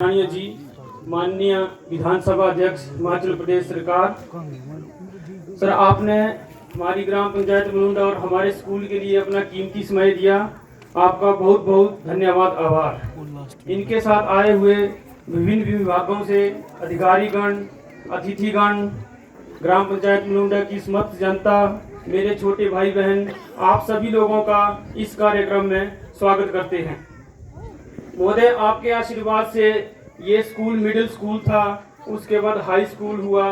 माननीय जी, माननीय विधानसभा अध्यक्ष हिमाचल प्रदेश सरकार, सर आपने हमारी ग्राम पंचायत मलुंडा और हमारे स्कूल के लिए अपना कीमती समय दिया। आपका बहुत बहुत धन्यवाद, आभार। इनके साथ आए हुए विभिन्न विभागों से अधिकारीगण, अतिथिगण, ग्राम पंचायत मलुंडा की समस्त जनता, मेरे छोटे भाई बहन, आप सभी लोगों का इस कार्यक्रम में स्वागत करते हैं। महोदय, आपके आशीर्वाद से ये स्कूल मिडिल स्कूल था, उसके बाद हाई स्कूल हुआ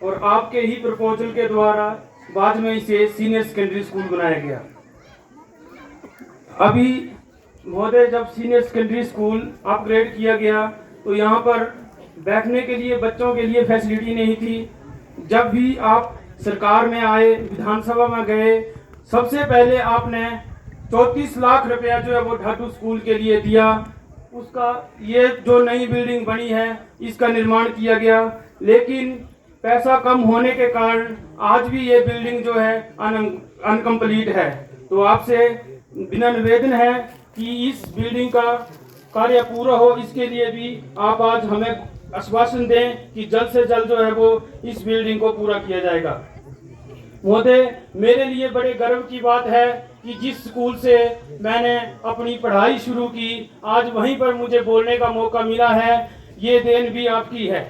और आपके ही प्रपोजल के द्वारा बाद में इसे सीनियर सेकेंडरी स्कूल बनाया गया। अभी महोदय, जब सीनियर सेकेंडरी स्कूल अपग्रेड किया गया तो यहाँ पर बैठने के लिए बच्चों के लिए फैसिलिटी नहीं थी। जब भी आप सरकार में आए, विधानसभा में गए, सबसे पहले आपने 34 लाख रुपया जो है वो ढाटू स्कूल के लिए दिया। उसका ये जो नई बिल्डिंग बनी है इसका निर्माण किया गया, लेकिन पैसा कम होने के कारण आज भी ये बिल्डिंग जो है अनकम्प्लीट है। तो आपसे बिना निवेदन है कि इस बिल्डिंग का कार्य पूरा हो, इसके लिए भी आप आज हमें आश्वासन दें कि जल्द से जल्द जो है वो इस बिल्डिंग को पूरा किया जाएगा। महोदय, मेरे लिए बड़े गर्व की बात है कि जिस स्कूल से मैंने अपनी पढ़ाई शुरू की, आज वहीं पर मुझे बोलने का मौका मिला है। ये देन भी आपकी है।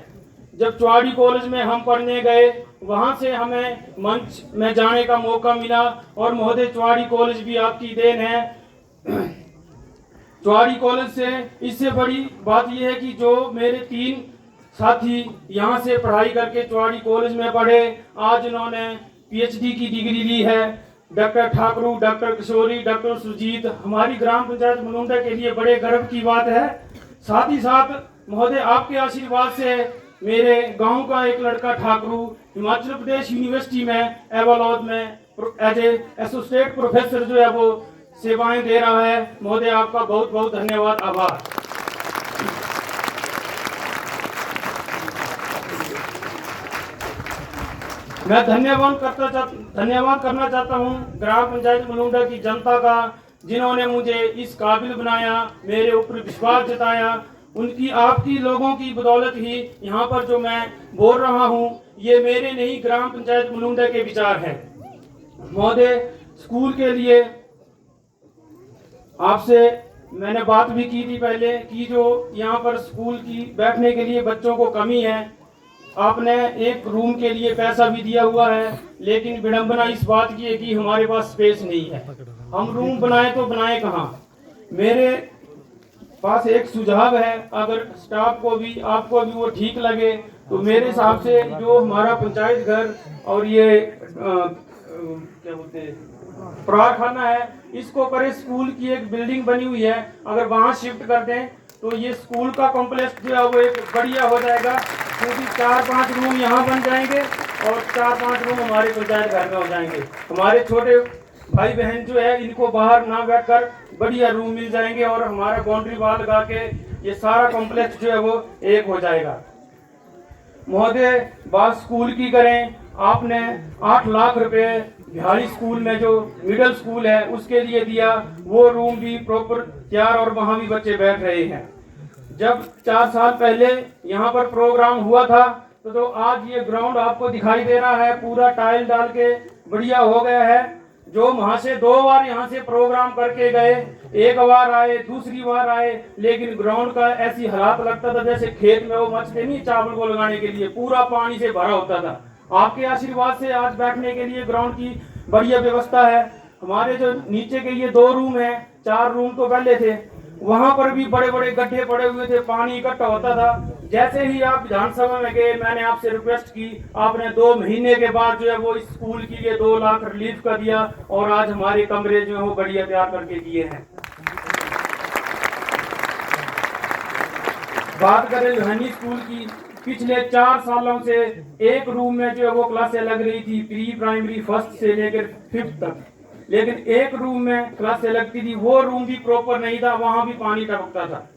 जब चौड़ी कॉलेज में हम पढ़ने गए, वहां से हमें मंच में जाने का मौका मिला और महोदय चौड़ी कॉलेज भी आपकी देन है। चौड़ी कॉलेज से इससे बड़ी बात यह है कि जो मेरे 3 साथी यहाँ से पढ़ाई करके चौड़ी कॉलेज में पढ़े, आज उन्होंने पीएचडी की डिग्री ली है। डॉक्टर ठाकुर, डॉक्टर किशोरी, डॉक्टर सुजीत, हमारी ग्राम पंचायत मलुंडा के लिए बड़े गर्व की बात है। साथ ही साथ महोदय, आपके आशीर्वाद से मेरे गांव का एक लड़का ठाकुर हिमाचल प्रदेश यूनिवर्सिटी में एवलॉज में एज एसोसिएट प्रोफेसर जो है वो सेवाएं दे रहा है। महोदय, आपका बहुत बहुत धन्यवाद, आभार। मैं धन्यवाद करना चाहता हूं ग्राम पंचायत मलुंडा की जनता का, जिन्होंने मुझे इस काबिल बनाया, मेरे ऊपर विश्वास जताया। उनकी, आपकी लोगों की बदौलत ही यहाँ पर जो मैं बोल रहा हूँ, ये मेरे नहीं ग्राम पंचायत मलुंडा के विचार हैं। महोदय, स्कूल के लिए आपसे मैंने बात भी की थी पहले कि जो यहाँ पर स्कूल की बैठने के लिए बच्चों को कमी है, आपने एक रूम के लिए पैसा भी दिया हुआ है, लेकिन विडंबना इस बात की है कि हमारे पास स्पेस नहीं है। हम रूम बनाए तो बनाए कहाँ। मेरे पास एक सुझाव है, अगर स्टाफ को भी, आपको भी वो ठीक लगे तो मेरे हिसाब से जो हमारा पंचायत घर और ये क्या बोलते हैं प्रार्थना है, इसको पर स्कूल की एक बिल्डिंग बनी हुई है, अगर वहाँ शिफ्ट कर दें तो ये स्कूल का कॉम्प्लेक्स जो है वो एक बढ़िया हो जाएगा, क्योंकि 4-5 रूम यहाँ बन जाएंगे और 4-5 रूम हमारे पंचायत घर में हो जाएंगे। हमारे छोटे भाई बहन जो है इनको बाहर ना बैठकर बढ़िया रूम मिल जाएंगे और हमारा बाउंड्री वाल लगा के ये सारा कॉम्प्लेक्स जो है वो एक हो जाएगा। महोदय, बात स्कूल की करें, आपने 8 लाख रुपए बिहारी स्कूल में जो मिडिल स्कूल है उसके लिए दिया। वो रूम भी प्रॉपर तैयार और वहाँ भी बच्चे बैठ रहे हैं। जब 4 साल पहले यहाँ पर प्रोग्राम हुआ था तो आज ये ग्राउंड आपको दिखाई दे रहा है, पूरा टाइल डाल के बढ़िया हो गया है। जो वहाँ से 2 बार यहाँ से प्रोग्राम करके गए, एक बार आए, दूसरी बार आए, लेकिन ग्राउंड का ऐसी हालात लगता था जैसे खेत में वो मचते नहीं चावल को लगाने के लिए, पूरा पानी से भरा होता था। आपके आशीर्वाद से आज बैठने के लिए ग्राउंड की बढ़िया व्यवस्था है। हमारे जो नीचे के ये 2 रूम है, 4 रूम तो पहले थे, वहां पर भी बड़े बड़े गड्ढे पड़े हुए थे, पानी इकट्ठा होता था। जैसे ही आप विधानसभा में गए, मैंने आपसे रिक्वेस्ट की, आपने 2 महीने के बाद जो है वो इस स्कूल के लिए 2 लाख रिलीफ का दिया और आज हमारे कमरे जो है वो बढ़िया तैयार करके दिए हैं। बात करें लोहानी स्कूल की, पिछले 4 सालों से एक रूम में जो है वो क्लासें लग रही थी, प्री प्राइमरी 1st से लेकर 5th तक, लेकिन एक रूम में क्लासें लगती थी, वो रूम भी प्रॉपर नहीं था, वहां भी पानी टपकता था।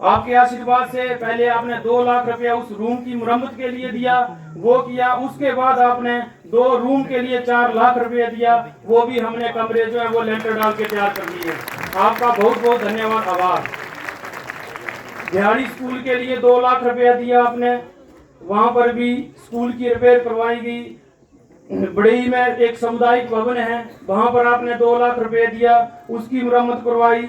आपके आशीर्वाद से पहले आपने 2 लाख रुपया उस रूम की मरम्मत के लिए दिया, वो किया। उसके बाद आपने 2 रूम के लिए 4 लाख रुपया दिया, वो भी हमने कमरे जो है वो लेंटर डाल के तैयार कर दिए। आपका बहुत बहुत धन्यवाद, आभार। बिहारी स्कूल के लिए 2 लाख रुपया दिया आपने, वहाँ पर भी स्कूल की रिपेयर करवाई गई। बड़ई में एक सामुदायिक भवन है, वहाँ पर आपने 2 लाख रुपया दिया, उसकी मरम्मत करवाई।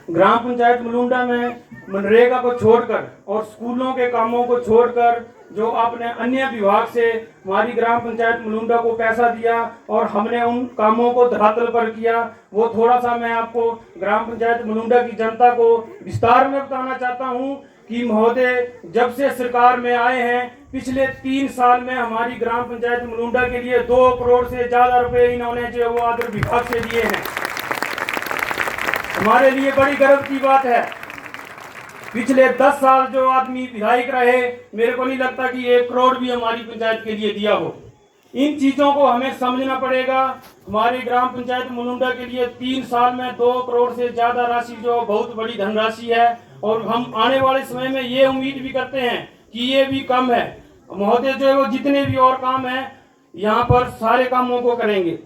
ग्राम पंचायत मलुंडा में मनरेगा को छोड़कर और स्कूलों के कामों को छोड़कर जो आपने अन्य विभाग से हमारी ग्राम पंचायत मलुंडा को पैसा दिया और हमने उन कामों को धरातल पर किया, वो थोड़ा सा मैं आपको ग्राम पंचायत मलुंडा की जनता को विस्तार में बताना चाहता हूं कि महोदय जब से सरकार में आए हैं पिछले 3 साल में हमारी ग्राम पंचायत मलुंडा के लिए 2 करोड़ से ज्यादा रुपए इन्होंने जो वो आदर विभाग से दिए हैं। हमारे लिए बड़ी गर्व की बात है। पिछले 10 साल जो आदमी विधायक रहे, मेरे को नहीं लगता कि 1 करोड़ भी हमारी पंचायत के लिए दिया हो। इन चीजों को हमें समझना पड़ेगा। हमारी ग्राम पंचायत मलुंडा के लिए 3 साल में 2 करोड़ से ज्यादा राशि जो बहुत बड़ी धनराशि है, और हम आने वाले समय में ये उम्मीद भी करते हैं कि ये भी कम है। महोदय जो है वो जितने भी और काम है यहाँ पर सारे कामों को करेंगे।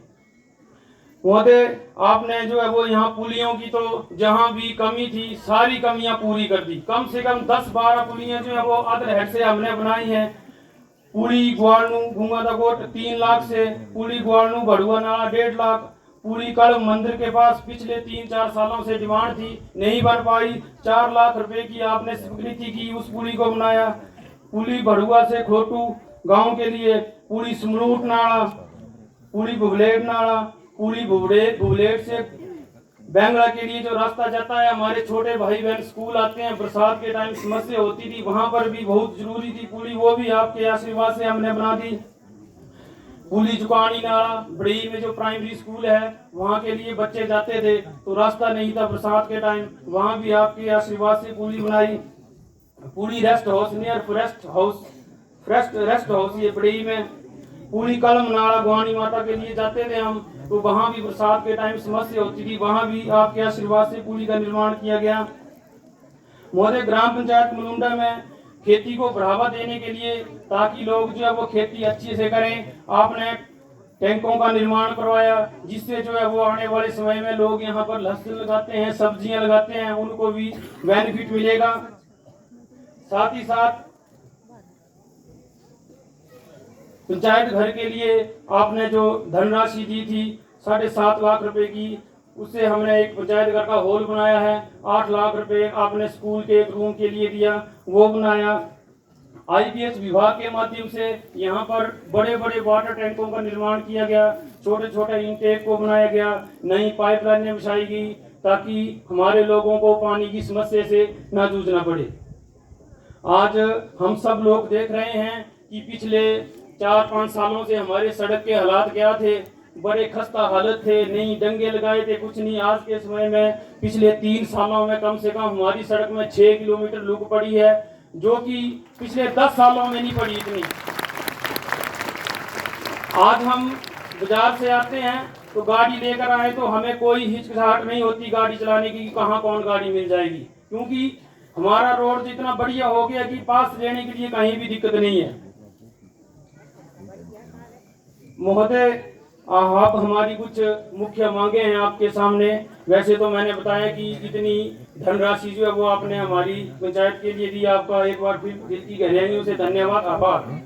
महोदय आपने जो है वो यहाँ पुलियों की तो जहाँ भी कमी थी सारी कमियां पूरी कर दी। कम से कम 10-12 पुलियां जो है वो अदर हेड से हमने बनाई हैं। पुली ग्वालनू घुंगादाकोट 3 लाख से, पुली ग्वालनू भड़ुआ नाला 1.5 लाख, पुली कल मंदिर के पास पिछले 3-4 सालों से डिमांड थी, नहीं बन पाई, 4 लाख रुपए की आपने स्वीकृति की, उस पुली को बनाया। पुली भड़ुआ से खोटू गाँव के लिए, पुली समरूट नाला, पुली बुबलेट नाला, पुली बुबलेट से बैंगला के लिए जो रास्ता जाता है, हमारे छोटे भाई बहन स्कूल आते हैं, बरसात के टाइम समस्या होती थी, वहां पर भी बहुत जरूरी थी पुली, वो भी आपके आशीर्वाद से हमने बना दी। पुली जुकानी नाला बड़ई में जो प्राइमरी स्कूल है वहां के लिए बच्चे जाते थे तो रास्ता नहीं था बरसात के टाइम, वहां भी आपके आशीर्वाद से पुली बनाई। पुली rest house near rest house ये बड़ई में। पुली कलम नाला गुआनी माता के लिए जाते थे हम, तो वहां भी बरसात के टाइम समस्या होती थी, वहां भी आपके आशीर्वाद से पुली का निर्माण किया गया। महोदय ग्राम पंचायत मलुंडा में खेती को बढ़ावा देने के लिए ताकि लोग जो है वो खेती अच्छे से करें, आपने टैंकों का निर्माण करवाया, जिससे जो है वो आने वाले समय में लोग यहाँ पर लहसुन लगाते हैं, सब्जियां लगाते हैं, उनको भी बेनिफिट मिलेगा। साथ ही साथ पंचायत घर के लिए आपने जो धनराशि दी थी 7.5 लाख रुपए की, उससे हमने एक पंचायत घर का हॉल बनाया है। 8 लाख रुपए आपने स्कूल के एक रूम के लिए दिया, वो बनाया। आईपीएस विभाग के माध्यम से यहाँ पर बड़े बड़े वाटर टैंकों का निर्माण किया गया, छोटे छोटे इनटेक को बनाया गया, नई पाइपलाइनें बिछाई गई ताकि हमारे लोगों को पानी की समस्या से न जूझना पड़े। आज हम सब लोग देख रहे हैं कि पिछले 4-5 सालों से हमारे सड़क के हालात क्या थे, बड़े खस्ता हालत थे, नहीं डंगे लगाए थे, कुछ नहीं। आज के समय में पिछले 3 सालों में कम से कम हमारी सड़क में 6 किलोमीटर लुक पड़ी है, जो कि पिछले 10 सालों में नहीं पड़ी इतनी। आज हम बाजार से आते हैं तो गाड़ी लेकर आए तो हमें कोई हिचकिचाहट नहीं होती गाड़ी चलाने की, कहाँ कौन गाड़ी मिल जाएगी, क्योंकि हमारा रोड जितना बढ़िया हो गया कि पास लेने के लिए कहीं भी दिक्कत नहीं है। महोदय आप हमारी कुछ मुख्य मांगे हैं आपके सामने। वैसे तो मैंने बताया कि इतनी धनराशि जो है वो आपने हमारी पंचायत के लिए दी, आपका एक बार फिर दिल की गहराइयों से धन्यवाद, आभार।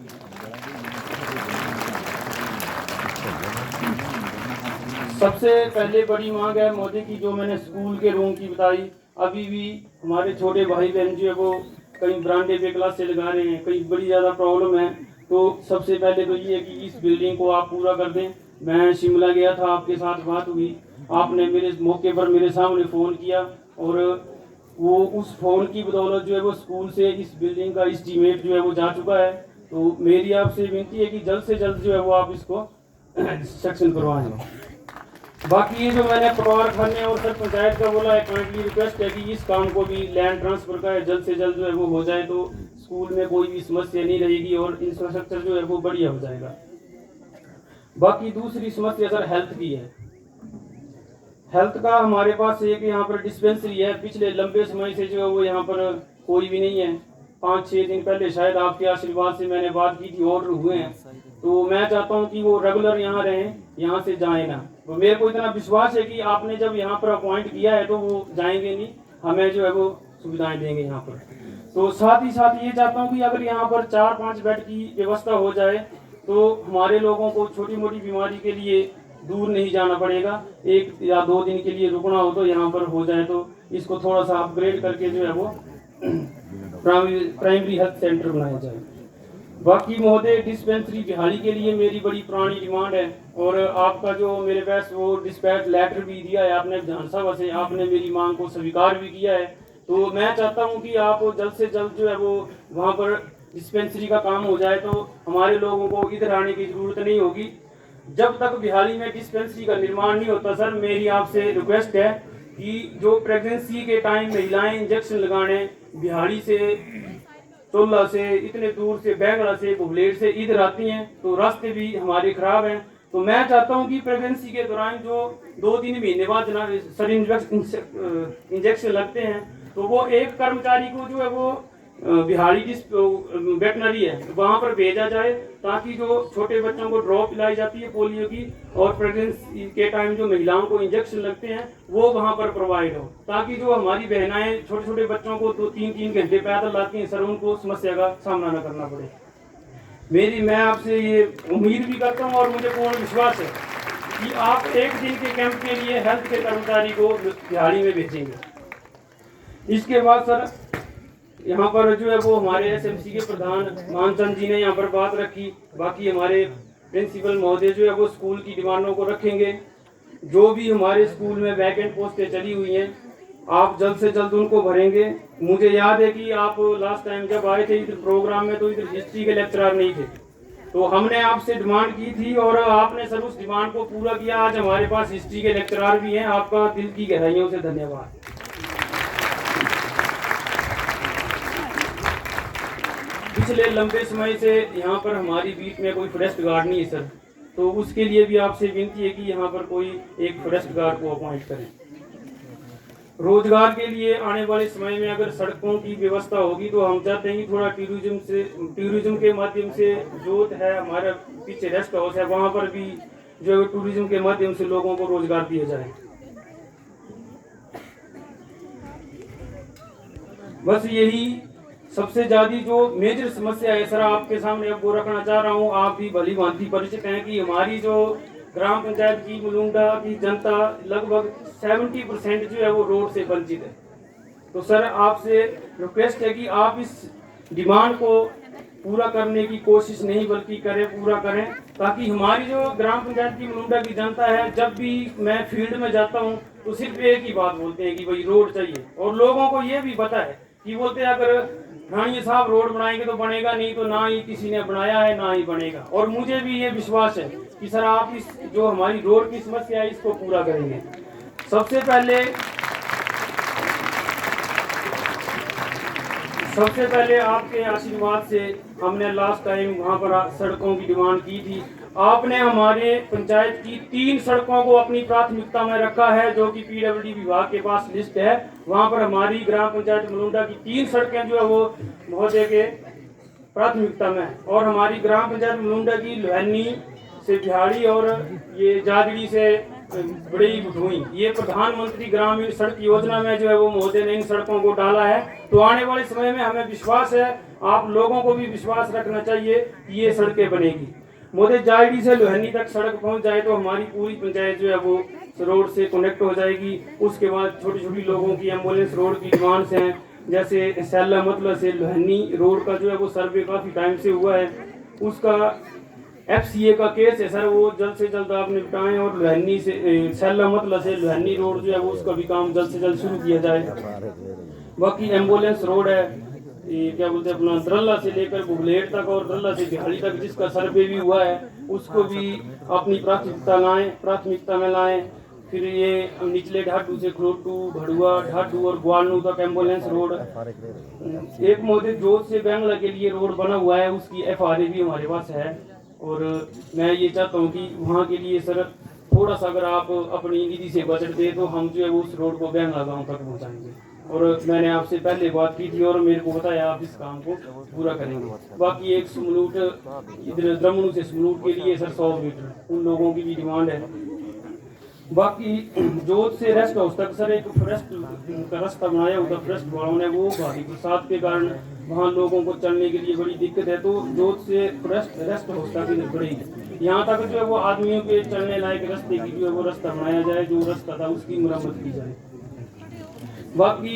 सबसे पहले बड़ी मांग है मोदी की, जो मैंने स्कूल के रूम की बताई। अभी भी हमारे छोटे भाई बहन जो है वो कहीं बरामदे पे क्लास से लगा रहे हैं, कहीं बड़ी ज़्यादा प्रॉब्लम है। तो सबसे पहले तो ये है कि इस बिल्डिंग को आप पूरा कर दें। मैं शिमला गया था, आपके साथ बात हुई, आपने मेरे मौके पर मेरे सामने फ़ोन किया और वो उस फ़ोन की बदौलत जो है वो स्कूल से इस बिल्डिंग का एस्टीमेट जो है वो जा चुका है। तो मेरी आपसे विनती है कि जल्द से जल्द जो है वो आप इसको सेक्शन करवाएं। बाकी ये जो मैंने परिवार खाने और सर पंचायत का बोला है, काइंडली रिक्वेस्ट है कि इस काम को भी लैंड ट्रांसफर का जल्द से जल्द जो है वो हो जाए, तो स्कूल में कोई भी समस्या नहीं रहेगी और इंफ्रास्ट्रक्चर जो है वो बढ़िया हो जाएगा। बाकी दूसरी समस्या सर हेल्थ की है। हेल्थ का हमारे पास एक यहाँ पर डिस्पेंसरी है, पिछले लंबे समय से जो है वो यहाँ पर कोई भी नहीं है। 5-6 दिन पहले शायद आपके आशीर्वाद से मैंने बात की थी, ऑर्डर हुए हैं, तो मैं चाहता हूँ कि वो रेगुलर यहाँ रहें, यहाँ से जाए ना। वो मेरे को इतना विश्वास है कि आपने जब यहाँ पर अपॉइंट किया है तो वो जाएंगे नहीं, हमें जो है वो सुविधाएं देंगे यहाँ पर। तो साथ ही साथ ये चाहता हूँ कि अगर यहाँ पर 4-5 बेड की व्यवस्था हो जाए तो हमारे लोगों को छोटी मोटी बीमारी के लिए दूर नहीं जाना पड़ेगा। 1 या 2 दिन के लिए रुकना हो तो यहाँ पर हो जाए, तो इसको थोड़ा सा अपग्रेड करके जो है वो प्राइमरी हेल्थ सेंटर बनाया जाए। बाकी महोदय, डिस्पेंसरी बिहारी के लिए मेरी बड़ी पुरानी डिमांड है और आपका जो मेरे पास वो डिस्पैच लेटर भी दिया है आपने विधानसभा से, आपने मेरी मांग को स्वीकार भी किया है। तो मैं चाहता हूं कि आप जल्द से जल्द जो है वो वहां पर डिस्पेंसरी का काम हो जाए, तो हमारे लोगों को इधर आने की जरूरत नहीं होगी। जब तक बिहारी में डिस्पेंसरी का निर्माण नहीं होता सर, मेरी आपसे रिक्वेस्ट है कि जो प्रेगनेंसी के टाइम महिलाएं इंजेक्शन लगाने बिहारी से, चोला से, इतने दूर से, बैंगला से, बुबलेट से इधर आती हैं, तो रास्ते भी हमारे खराब हैं। तो मैं चाहता हूं कि प्रेगनेंसी के दौरान जो 2-3 महीने बाद सर इंजेक्शन लगते हैं, तो वो एक कर्मचारी को जो है वो बिहारी जिस वेटनरी है वहां पर भेजा जाए, ताकि जो छोटे बच्चों को ड्रॉप पिलाई जाती है पोलियो की और प्रेगनेंसी के टाइम जो महिलाओं को इंजेक्शन लगते हैं वो वहां पर प्रोवाइड हो, ताकि जो हमारी बहनाएं छोटे छोटे बच्चों को 2-3 घंटे पैदल लाती हैं सर, उनको समस्या का सामना न करना पड़े। मैं आपसे ये उम्मीद भी करता हूँ और मुझे पूर्ण विश्वास है कि आप एक दिन के कैंप के लिए हेल्थ के कर्मचारी को बिहारी में भेजेंगे। इसके बाद सर यहाँ पर जो है वो हमारे एसएमसी के प्रधान मानचंद जी ने यहाँ पर बात रखी। बाकी हमारे प्रिंसिपल महोदय जो है वो स्कूल की डिमांडों को रखेंगे। जो भी हमारे स्कूल में वैकेंट पोस्टें चली हुई हैं आप जल्द से जल्द उनको भरेंगे। मुझे याद है कि आप लास्ट टाइम जब आए थे इधर प्रोग्राम में तो इधर हिस्ट्री के लेक्चरर नहीं थे, तो हमने आपसे डिमांड की थी और आपने सर उस डिमांड को पूरा किया। आज हमारे पास हिस्ट्री के लेक्चरर भी हैं, आपका दिल की गहराइयों से धन्यवाद। पिछले लंबे समय से यहाँ पर हमारी बीच में कोई फॉरेस्ट गार्ड नहीं है सर, तो उसके लिए भी आपसे विनती है कि यहाँ पर कोई एक फॉरेस्ट गार्ड को अपॉइंट करें। रोजगार के लिए आने वाले समय में अगर सड़कों की व्यवस्था होगी तो हम चाहते हैं कि थोड़ा टूरिज्म के माध्यम से जो है हमारा पीछे रेस्ट हाउस है वहाँ पर भी जो है टूरिज्म के माध्यम से लोगों को रोजगार दिया जाए। बस यही सबसे ज्यादा जो मेजर समस्या है सर आपके सामने अब वो रखना चाह रहा हूँ। आप भी भली भांति परिचित हैं कि हमारी जो ग्राम पंचायत की मुलुंडा की जनता लगभग 70% जो है वो रोड से वंचित है। तो सर आपसे रिक्वेस्ट है कि आप इस डिमांड को पूरा करने की कोशिश नहीं बल्कि पूरा करें, ताकि हमारी जो ग्राम पंचायत की मुलुंडा की जनता है, जब भी मैं फील्ड में जाता हूँ तो सिर्फ एक ही बात बोलते हैं कि भाई रोड चाहिए। और लोगों को ये भी पता है कि बोलते हैं अगर रानिया साहब रोड बनाएंगे तो बनेगा, नहीं तो ना ही किसी ने बनाया है ना ही बनेगा। और मुझे भी ये विश्वास है कि सर आप इस जो हमारी रोड की समस्या है इसको पूरा करेंगे। सबसे पहले आपके आशीर्वाद से हमने लास्ट टाइम वहाँ पर सड़कों की डिमांड की थी। आपने हमारे पंचायत की 3 सड़कों को अपनी प्राथमिकता में रखा है, जो कि पीडब्ल्यूडी विभाग के पास लिस्ट है। वहाँ पर हमारी ग्राम पंचायत मुलुंडा की 3 सड़कें जो है वो महोदय के प्राथमिकता में है। और हमारी ग्राम पंचायत मुलुंडा की लोहनी से बिहाड़ी और ये जादड़ी से बड़ी भुई, ये प्रधानमंत्री ग्रामीण सड़क योजना में जो है वो महोदय ने इन सड़कों को डाला है। तो आने वाले समय में हमें विश्वास है, आप लोगों को भी विश्वास रखना चाहिए कि ये सड़कें बनेगी। महोदय जायडी से लोहनी तक सड़क पहुंच जाए तो हमारी पूरी पंचायत जो है वो रोड से कनेक्ट हो जाएगी। उसके बाद छोटी छोटी लोगों की एम्बुलेंस रोड की डिमांड्स हैं, जैसे सैला मतलब से लोहनी रोड का जो है वो सर्वे काफ़ी टाइम से हुआ है, उसका FCA का केस है सर, वो जल्द से जल्द आप निपटाएं। और लोहनी से सैला मतलब से लोहनी रोड जो है वो उसका भी काम जल्द से जल्द शुरू किया जाए। बाकी एम्बुलेंस रोड है, ये क्या बोलते हैं अपना दरल्ला से लेकर बुगलेट तक और दरल्ला से बिहाड़ी तक जिसका सर्वे भी हुआ है, उसको भी अपनी प्राथमिकता में लाएं। फिर ये निचले ढाडू से खरोटू, भड़ुआ, ढाडू और ग्वालनू तक एम्बुलेंस रोड। एक महोदय जोत से बैंगला के लिए रोड बना हुआ है, उसकी FRA भी हमारे पास है। और मैं ये चाहता हूँ कि वहाँ के लिए सर थोड़ा सा अगर आप अपनी निधि से बजट दे तो हम जो है उस रोड को बैंगला गाँव तक पहुँचाएंगे। और मैंने आपसे पहले बात की थी और मेरे को बताया आप इस काम को पूरा करेंगे। बाकी एक स्मलूट इधर द्रमणु से स्मलूट के लिए सर 100 मीटर उन लोगों की भी डिमांड है। बाकी जोत से रेस्ट हाउस तक सर एक फॉरेस्ट का रास्ता बनाया उधर फॉरेस्ट वालों ने, वो भारी बरसात के कारण वहाँ लोगों को चलने के लिए बड़ी दिक्कत है, तो जोत से रेस्ट हाउस तक ही बढ़ेगी। यहाँ तक जो है वो आदमियों के चलने लायक रास्ते की जो है वो रास्ता बनाया जाए, जो रास्ता था उसकी मरम्मत की जाए। बाकी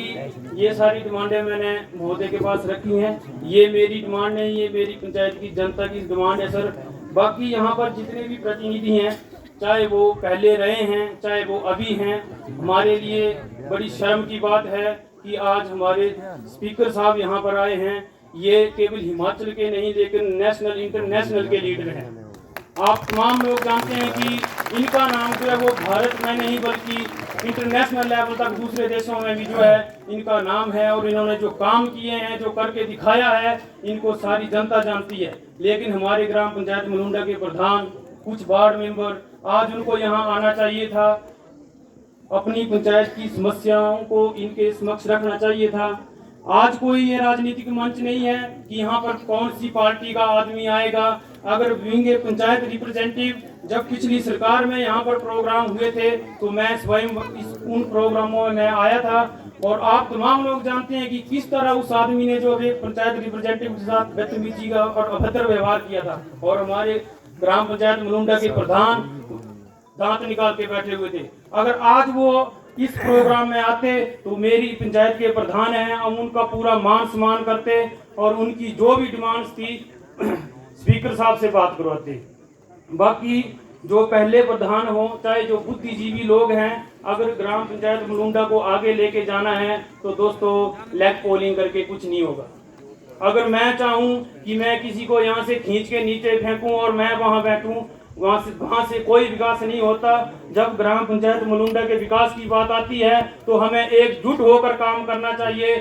ये सारी डिमांडें मैंने महोदय के पास रखी हैं। ये मेरी डिमांड नहीं, ये मेरी पंचायत की जनता की डिमांड है सर। बाकी यहाँ पर जितने भी प्रतिनिधि हैं, चाहे वो पहले रहे हैं चाहे वो अभी हैं, हमारे लिए बड़ी शर्म की बात है कि आज हमारे स्पीकर साहब यहाँ पर आए हैं। ये केवल हिमाचल के नहीं लेकिन नेशनल इंटरनेशनल के लीडर हैं। आप तमाम लोग जानते हैं कि इनका नाम जो है वो भारत में नहीं बल्कि इंटरनेशनल लेवल तक दूसरे देशों में भी जो है इनका नाम है, और इन्होंने जो काम किए हैं, जो करके दिखाया है, इनको सारी जनता जानती है। लेकिन हमारे ग्राम पंचायत मलुंडा के प्रधान, कुछ वार्ड मेंबर, आज उनको यहाँ आना चाहिए था, अपनी पंचायत की समस्याओं को इनके समक्ष रखना चाहिए था। आज कोई ये राजनीतिक मंच नहीं है कि यहाँ पर कौन सी पार्टी का आदमी आएगा। अगर विंगे पंचायत रिप्रेजेंटेटिव जब पिछली सरकार में यहाँ पर प्रोग्राम हुए थे तो मैं स्वयं उन प्रोग्रामों में आया था, और आप तमाम लोग जानते हैं कि किस तरह उस आदमी ने जो पंचायत रिप्रेजेंटेटिव के साथ बदतमीजी का और अभद्र व्यवहार किया था, और हमारे ग्राम पंचायत मलुंडा के प्रधान दांत निकाल के बैठे हुए थे। अगर आज वो इस प्रोग्राम में आते तो मेरी पंचायत के प्रधान हैं, हम उनका पूरा मान सम्मान करते और उनकी जो भी डिमांड्स थी स्पीकर साहब से बात करवाते। बाकी जो पहले प्रधान हो चाहे जो बुद्धिजीवी लोग हैं, अगर ग्राम पंचायत मलुंडा को आगे लेके जाना है तो दोस्तों लेग पोलिंग करके कुछ नहीं होगा। अगर मैं चाहूं कि मैं किसी को यहाँ से खींच के नीचे फेंकूं और मैं वहां बैठूं, वहां से कोई विकास नहीं होता। जब ग्राम पंचायत मलुंडा के विकास की बात आती है तो हमें एकजुट होकर काम करना चाहिए।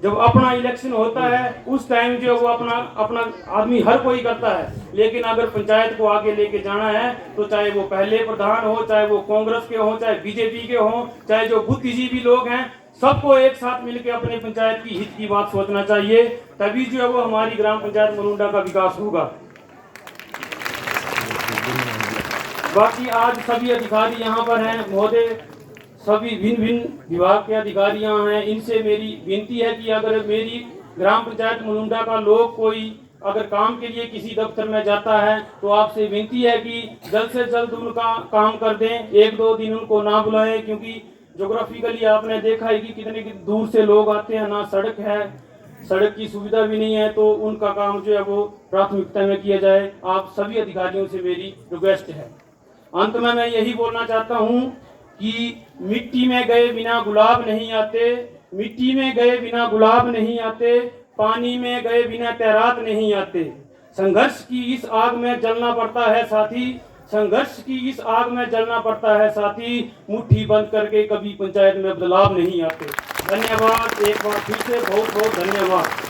जब अपना इलेक्शन होता है उस टाइम जो वो अपना आदमी हर कोई करता है, लेकिन अगर पंचायत को आगे लेके जाना है तो चाहे वो पहले प्रधान हो, चाहे वो कांग्रेस के हो, चाहे बीजेपी के हो, चाहे जो बुद्धिजीवी लोग हैं, सबको एक साथ मिलकर अपने पंचायत की हित की बात सोचना चाहिए, तभी जो है वो हमारी ग्राम पंचायत मलुंडा का विकास होगा। बाकी आज सभी अधिकारी यहाँ पर हैं महोदय, सभी भिन्न भिन्न विभाग के अधिकारी यहाँ हैं। इनसे मेरी विनती है कि अगर मेरी ग्राम पंचायत मलुंडा का लोग कोई अगर काम के लिए किसी दफ्तर में जाता है तो आपसे विनती है कि जल्द से जल्द उनका काम कर दें, 1-2 दिन उनको ना बुलाएं, क्योंकि जोग्राफिकली आपने देखा है कि कितने दूर से लोग आते हैं, ना सड़क है, सड़क की सुविधा भी नहीं है, तो उनका काम जो है वो प्राथमिकता में किया जाए। आप सभी अधिकारियों से मेरी रिक्वेस्ट है। अंत में मैं यही बोलना चाहता हूँ कि मिट्टी में गए बिना गुलाब नहीं आते, मिट्टी में गए बिना गुलाब नहीं आते, पानी में गए बिना तैराक नहीं आते। संघर्ष की इस आग में जलना पड़ता है साथी, संघर्ष की इस आग में जलना पड़ता है साथी, मुट्ठी बंद करके कभी पंचायत में बदलाव नहीं आते। धन्यवाद, एक बार फिर से बहुत बहुत धन्यवाद।